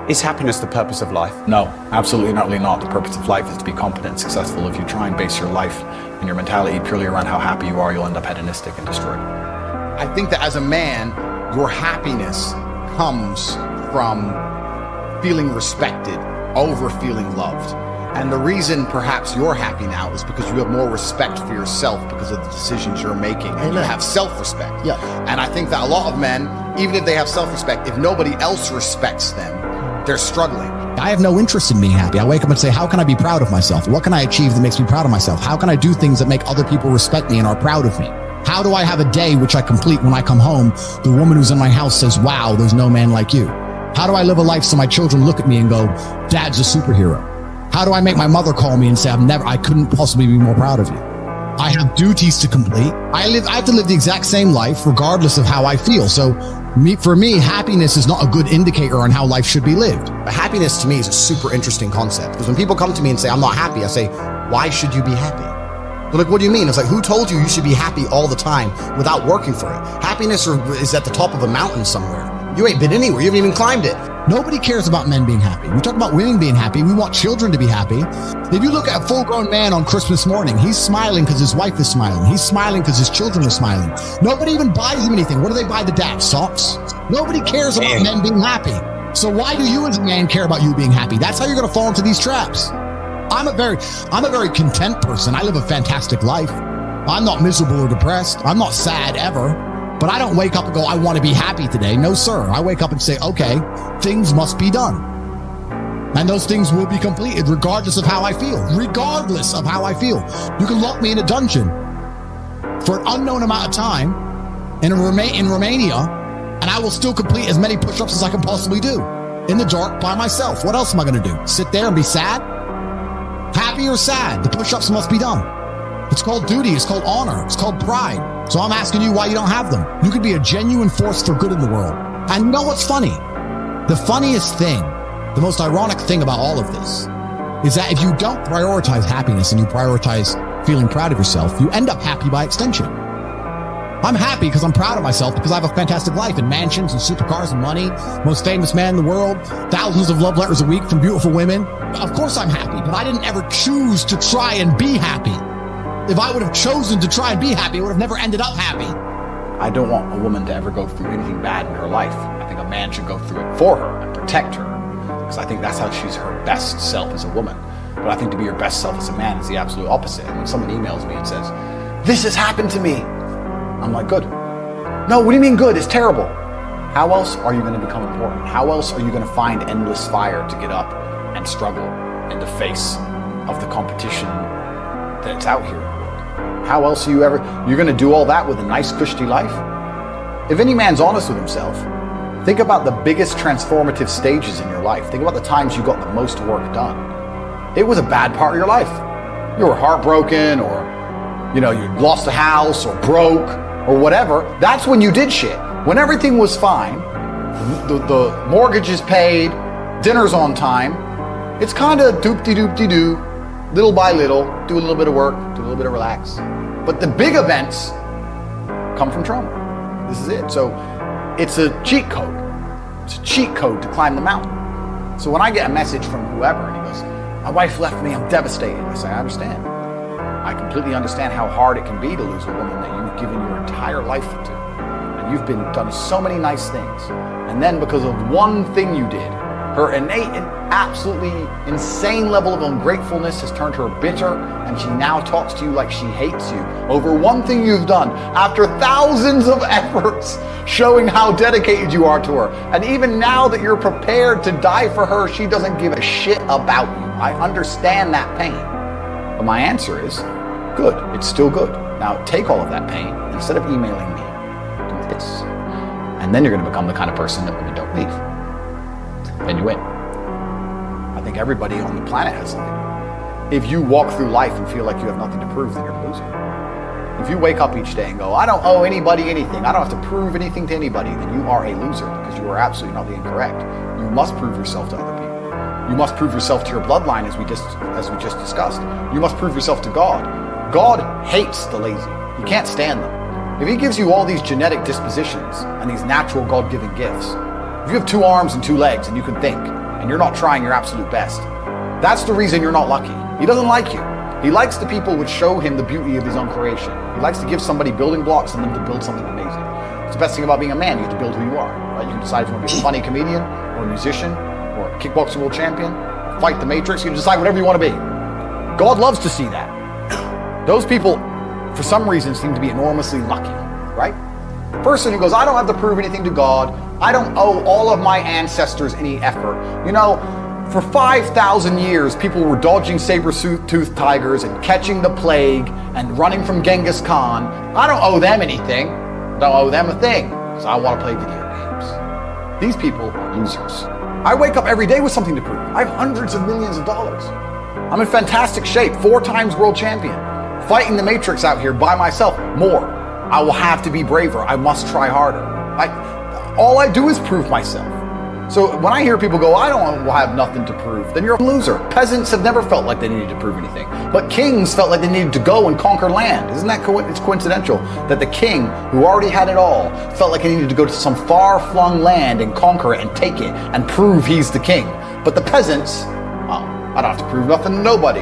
Is happiness the purpose of life? No, absolutely not. The purpose of life is to be competent and successful. If you try and base your life and your mentality purely around how happy you are, you'll end up hedonistic and destroyed. I think that as a man, your happiness comes from feeling respected over feeling loved. And the reason perhaps you're happy now is because you have more respect for yourself because of the decisions you're making, and you have self-respect. Yeah. And I think that a lot of men, even if they have self-respect, if nobody else respects them, they're struggling. I have no interest in being happy. I wake up and say, how can I be proud of myself? What can I achieve that makes me proud of myself? How can I do things that make other people respect me and are proud of me? How do I have a day which I complete when I come home? The woman who's in my house says, wow, there's no man like you. How do I live a life so my children look at me and go, Dad's a superhero? How do I make my mother call me and say, I couldn't possibly be more proud of you? I have duties to complete. I have to live the exact same life regardless of how I feel. So for me, happiness is not a good indicator on how life should be lived. But happiness to me is a super interesting concept, because when people come to me and say, I'm not happy, I say, why should you be happy? They're like, what do you mean? It's like, who told you should be happy all the time without working for it? Happiness is at the top of a mountain somewhere. You ain't been anywhere. You haven't even climbed it. Nobody cares about men being happy. We talk about women being happy. We want children to be happy. If you look at a full-grown man on Christmas morning, he's smiling because his wife is smiling. He's smiling because his children are smiling. Nobody even buys him anything. What do they buy the dad? Socks? Nobody cares about men being happy. So why do you as a man care about you being happy? That's how you're going to fall into these traps. I'm a very content person. I live a fantastic life. I'm not miserable or depressed. I'm not sad ever. But I don't wake up and go, I want to be happy today. No, sir. I wake up and say, okay, things must be done. And those things will be completed regardless of how I feel. Regardless of how I feel. You can lock me in a dungeon for an unknown amount of time in Romania, and I will still complete as many push-ups as I can possibly do in the dark by myself. What else am I going to do? Sit there and be sad? Happy or sad? The push-ups must be done. It's called duty. It's called honor. It's called pride. So I'm asking you why you don't have them. You could be a genuine force for good in the world. And you know what's funny? The funniest thing, the most ironic thing about all of this is that if you don't prioritize happiness and you prioritize feeling proud of yourself, you end up happy by extension. I'm happy because I'm proud of myself because I have a fantastic life and mansions and supercars and money, most famous man in the world, thousands of love letters a week from beautiful women. Of course I'm happy, but I didn't ever choose to try and be happy. If I would have chosen to try and be happy, I would have never ended up happy. I don't want a woman to ever go through anything bad in her life. I think a man should go through it for her and protect her, because I think that's how she's her best self as a woman. But I think to be your best self as a man is the absolute opposite. And when someone emails me and says, this has happened to me, I'm like, good. No, what do you mean good? It's terrible. How else are you going to become important? How else are you going to find endless fire to get up and struggle in the face of the competition that's out here? How else are you're going to do all that with a nice cushy life? If any man's honest with himself, think about the biggest transformative stages in your life. Think about the times you got the most work done. It was a bad part of your life. You were heartbroken, or you lost a house, or broke, or whatever. That's when you did shit. When everything was fine, the mortgage is paid, dinner's on time, it's kind of doop-de-doop-de-doo, little by little, do a little bit of work, do a little bit of relax. But the big events come from trauma. This is it. So it's a cheat code. It's a cheat code to climb the mountain. So when I get a message from whoever and he goes, my wife left me, I'm devastated. I say, I understand. I completely understand how hard it can be to lose a woman that you've given your entire life to. And you've done so many nice things. And then because of one thing you did, her innate and absolutely insane level of ungratefulness has turned her bitter, and she now talks to you like she hates you over one thing you've done after thousands of efforts showing how dedicated you are to her. And even now that you're prepared to die for her, she doesn't give a shit about you. I understand that pain. But my answer is, good, it's still good. Now take all of that pain, instead of emailing me, do this. And then you're going to become the kind of person that women don't leave. Then you win. I think everybody on the planet has something to do. If you walk through life and feel like you have nothing to prove, then you're a loser. If you wake up each day and go, I don't owe anybody anything, I don't have to prove anything to anybody, then you are a loser, because you are absolutely not incorrect. You must prove yourself to other people. You must prove yourself to your bloodline, as we just discussed. You must prove yourself to God. God hates the lazy. He can't stand them. If he gives you all these genetic dispositions and these natural God-given gifts, if you have 2 arms and 2 legs and you can think, and and you're not trying your absolute best, that's the reason you're not lucky. He doesn't like you. He likes the people which show him the beauty of his own creation. He likes to give somebody building blocks and them to build something amazing. It's the best thing about being a man. You get to build who you are. Right? You can decide if you want to be a funny comedian, or a musician, or a kickboxing world champion, or fight the Matrix. You can decide whatever you want to be. God loves to see that. Those people, for some reason, seem to be enormously lucky, right? The person who goes, I don't have to prove anything to God. I don't owe all of my ancestors any effort. You know, for 5,000 years, people were dodging saber-toothed tigers and catching the plague and running from Genghis Khan. I don't owe them anything. I don't owe them a thing, because I want to play video games. These people are losers. I wake up every day with something to prove. I have hundreds of millions of dollars. I'm in fantastic shape, 4 times world champion. Fighting the Matrix out here by myself, more. I will have to be braver. I must try harder. All I do is prove myself. So when I hear people go, I don't have nothing to prove, then you're a loser. Peasants have never felt like they needed to prove anything. But kings felt like they needed to go and conquer land. Isn't that it's coincidental that the king, who already had it all, felt like he needed to go to some far-flung land and conquer it and take it and prove he's the king. But the peasants, I don't have to prove nothing to nobody.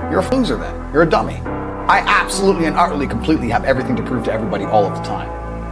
You're a loser then. You're a dummy. I absolutely and utterly, completely have everything to prove to everybody all of the time.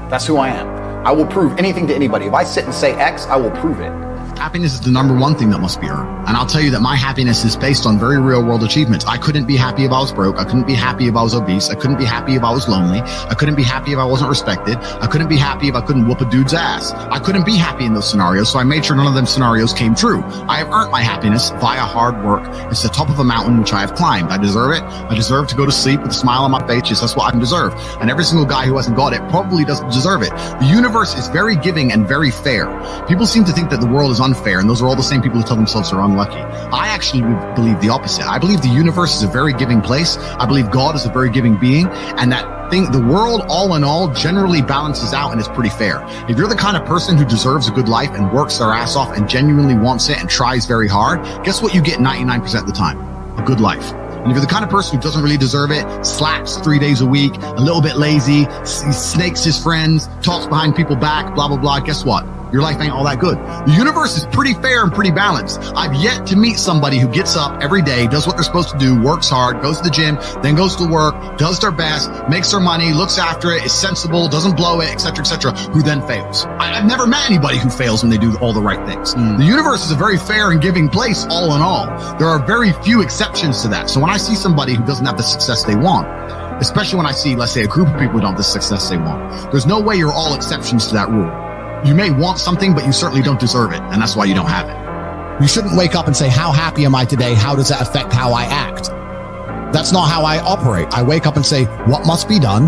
That's who I am. I will prove anything to anybody. If I sit and say X, I will prove it. Happiness is the number one thing that must be earned. And I'll tell you that my happiness is based on very real world achievements. I couldn't be happy if I was broke. I couldn't be happy if I was obese. I couldn't be happy if I was lonely. I couldn't be happy if I wasn't respected. I couldn't be happy if I couldn't whoop a dude's ass. I couldn't be happy in those scenarios, so I made sure none of them scenarios came true. I have earned my happiness via hard work. It's the top of a mountain which I have climbed. I deserve it. I deserve to go to sleep with a smile on my face. Yes, that's what I deserve. And every single guy who hasn't got it probably doesn't deserve it. The universe is very giving and very fair. People seem to think that the world is unfair, and those are all the same people who tell themselves they're unlucky. I actually believe the opposite. I believe the universe is a very giving place. I believe God is a very giving being, and that thing, the world all in all generally balances out and is pretty fair. If you're the kind of person who deserves a good life and works their ass off and genuinely wants it and tries very hard, guess what you get 99% of the time? A good life. And if you're the kind of person who doesn't really deserve it, slacks 3 days a week, a little bit lazy, snakes his friends, talks behind people's back, blah, blah, blah, guess what? Your life ain't all that good. The universe is pretty fair and pretty balanced. I've yet to meet somebody who gets up every day, does what they're supposed to do, works hard, goes to the gym, then goes to work, does their best, makes their money, looks after it, is sensible, doesn't blow it, etc., who then fails. I've never met anybody who fails when they do all the right things. The universe is a very fair and giving place all in all. There are very few exceptions to that. So when I see somebody who doesn't have the success they want, especially when I see, let's say, a group of people who don't have the success they want, there's no way you're all exceptions to that rule. You may want something, but you certainly don't deserve it, and that's why you don't have it. You shouldn't wake up and say, how happy am I today? How does that affect how I act? That's not how I operate. I wake up and say, what must be done?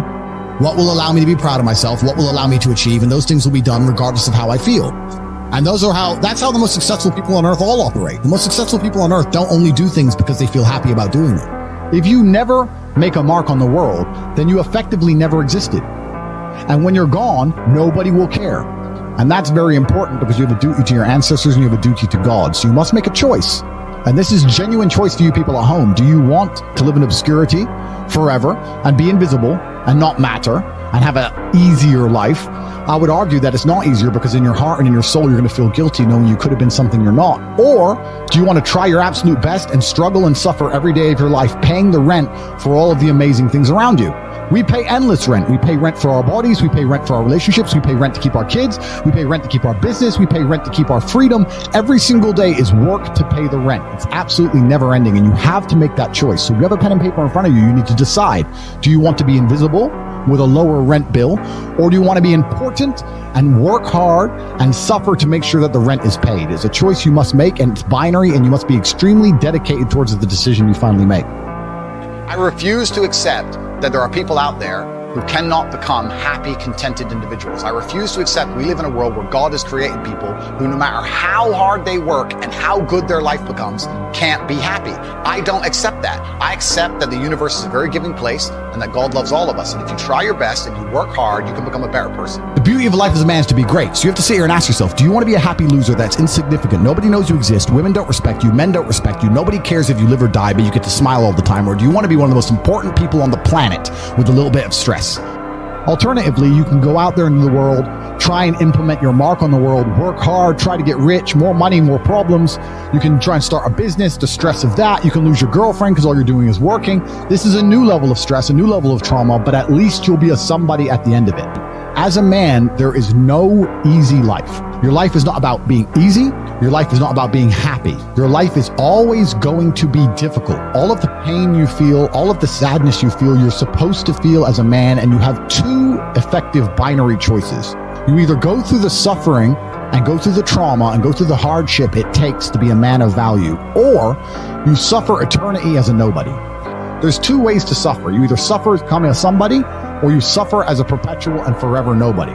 What will allow me to be proud of myself? What will allow me to achieve? And those things will be done regardless of how I feel. And that's how the most successful people on earth all operate. The most successful people on earth don't only do things because they feel happy about doing them. If you never make a mark on the world, then you effectively never existed. And when you're gone, nobody will care. And that's very important because you have a duty to your ancestors and you have a duty to God. So you must make a choice. And this is a genuine choice for you people at home. Do you want to live in obscurity forever and be invisible and not matter and have an easier life? I would argue that it's not easier because in your heart and in your soul, you're going to feel guilty knowing you could have been something you're not. Or do you want to try your absolute best and struggle and suffer every day of your life, paying the rent for all of the amazing things around you? We pay endless rent. We pay rent for our bodies. We pay rent for our relationships. We pay rent to keep our kids. We pay rent to keep our business. We pay rent to keep our freedom. Every single day is work to pay the rent. It's absolutely never ending, and you have to make that choice. So if you have a pen and paper in front of you, you need to decide, do you want to be invisible with a lower rent bill, or do you want to be important and work hard and suffer to make sure that the rent is paid? It's a choice you must make, and it's binary, and you must be extremely dedicated towards the decision you finally make. I refuse to accept that there are people out there who cannot become happy, contented individuals. I refuse to accept we live in a world where God has created people who, no matter how hard they work and how good their life becomes, can't be happy. I don't accept that. I accept that the universe is a very giving place and that God loves all of us. And if you try your best and you work hard, you can become a better person. The beauty of life as a man is to be great. So you have to sit here and ask yourself, do you want to be a happy loser that's insignificant? Nobody knows you exist. Women don't respect you. Men don't respect you. Nobody cares if you live or die, but you get to smile all the time. Or do you want to be one of the most important people on the planet with a little bit of stress? Alternatively, you can go out there into the world, try and implement your mark on the world, work hard, try to get rich, more money, more problems. You can try and start a business, the stress of that. You can lose your girlfriend because all you're doing is working. This is a new level of stress, a new level of trauma, but at least you'll be a somebody at the end of it. As a man, there is no easy life. Your life is not about being easy. Your life is not about being happy. Your life is always going to be difficult. All of the pain you feel, all of the sadness you feel, you're supposed to feel as a man, and you have two effective binary choices. You either go through the suffering and go through the trauma and go through the hardship it takes to be a man of value, or you suffer eternity as a nobody. There's two ways to suffer. You either suffer as becoming a somebody, or you suffer as a perpetual and forever nobody.